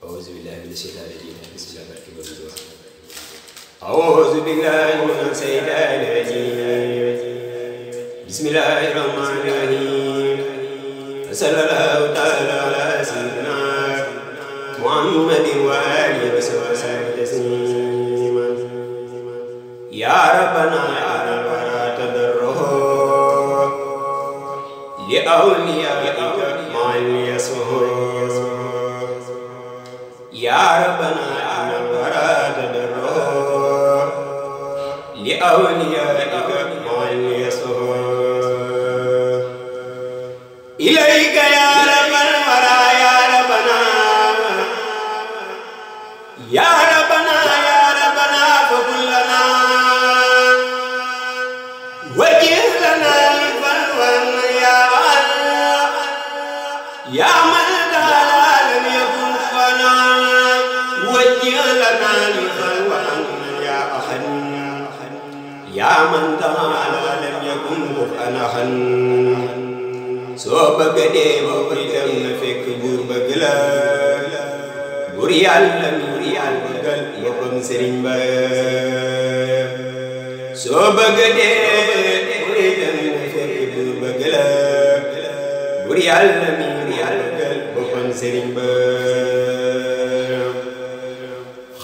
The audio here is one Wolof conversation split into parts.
أعوذ بالله من الشيطان الرجيم بسم الله الرحمن الرحيم أعوذ بالله من الشيطان الرجيم بسم الله الرحمن الرحيم صلى الله تعالى على سيدنا محمد وآله وصحبه تسليما يا ربنا على الورى تضره لأوليائك مع اليسر يا ربنا على الورى تضره لأوليائك مع اليسر إليك يا رب الورى يا ربنا يا ربنا يا ربنا فكلنا وجه لنا لفلونا يا الله يا من تعالى لم يكن فنا وجه لنا لفلونا يا أحد يا من تعالى لم يكن فنا soo bëgg dee ba koy dem na fekk buur bëgg la buur yàlla mi bëggal boppam sëriñ ba soo bëgg dee ba koy dem na fekk buur bëgg la buur yàlla mi bëggal boppam sëriñ ba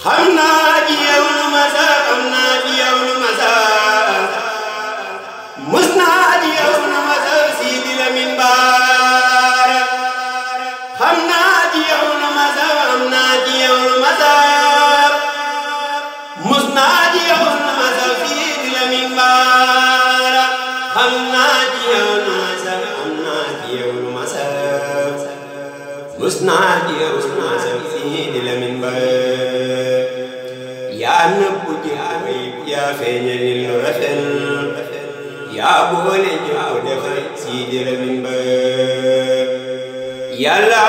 xam naa ci yow lu ma sa xam naa ci yow lu ma sa mus naa ci yow lu ma sa Sidi Lamin Baara xam naa ci yow lu ma sa am naa ci yow lu ma sa mus naa ci yow lu ma sa Sidi Lamin Baara xam naa ci yow lu ma sa am naa ci yow lu ma sa mus naa ci yow lu ma sa Sidi Lamin Baara yaa nëbbu ci ayib yaa feeñal lu rafet yaa boole ñëw defal Sidi Lamin Ba yàlla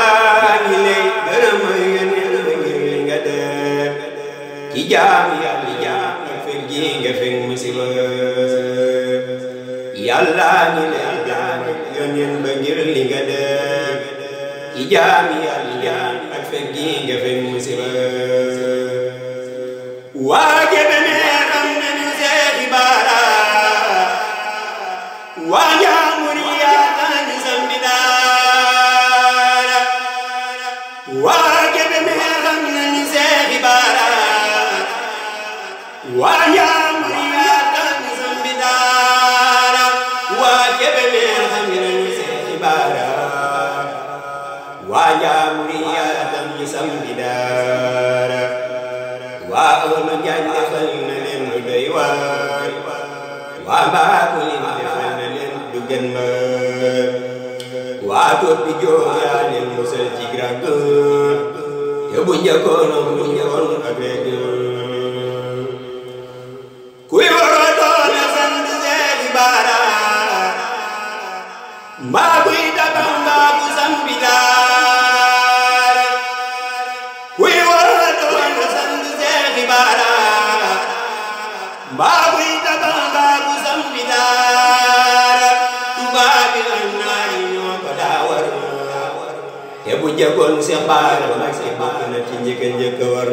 ngi lay gërëm ngeen ba ngir li nga def ci jaam yàlla jaam nga fekk ji nga fekk musiba yàlla ngi lay gërëm ngeen ba ngir li nga def ci jaam yàlla jaam nga fekk ji nga fekk musiba waa Kébémer am nañu Seexi Baara waa Njambur yaa tax sambi daara waa Kébémer xam nañu Seexi Baara waa Njambur yaa tax sambi daara waa Kébémer xam nañu Seexi Baara waa Njambur yaa tax sambi daara waa Olof Jaañ defal na leen lu doy waar waa Mbaakulin defal na leen du gën ma waa Toppi Joor yaa leen musal ci grag te bu njëkkoon bu njëkkoon ak léegi kuy waroo doon sant Seexi Baara mbaa kuy dabam mbaa ku sambi daara kuy waroo doon sant Seexi Baara mbaa kuy dabam mbaa ku sambi daara tubaab bi am naa yi ñoo ko daa war te bu njëkkoon Seex Baara Mbàkke bokk na ci njëkk war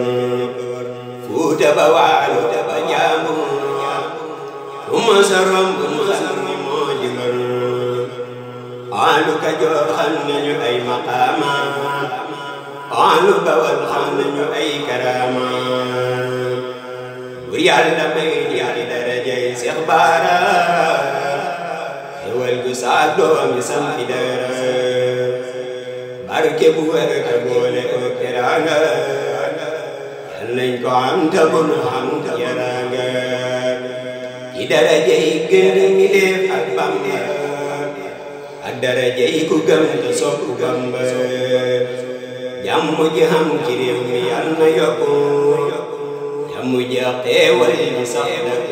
Fuuta ba Waalo ba Njaambur fu ma sa romb mu xam ni moo ji war Ahlu Kajoor xam nañu ay maqaama Ahlu Bawol xam nañu ay karaama Buur Yàlla may di darajay Seex Baara xewal gu saa doomi sampi dara barke bu wér te boole ko teraanga yal nañ ko am te bu nu am yaraanga ci darajay gën ñi def ak Bamba ak darajay ku gëm te sopp Bamba jàmm ji xam ci réew mi yal na yokku jàmm ji xeewal ji sax dëkk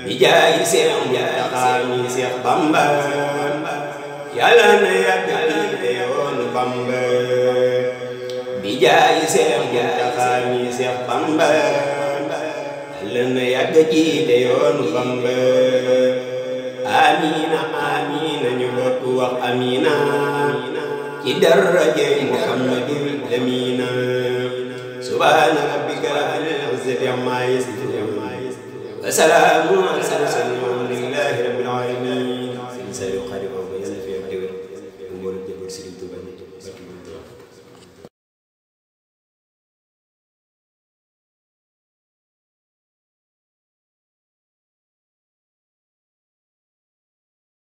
bi jaay Seex Muntaxa mi Seex Bamba yàlla na yàgg te yoonu Bamba bi jaay Seex Muntaxa mi Seex Bamba yàlla na yàgg te yoonu Bamba amiina amiina ñu bokk wax amiina ci darajay Muhammadul Lamin subhaana rabbika rabbil izzati ammaa yasifuun wa salaamun alal mursaliin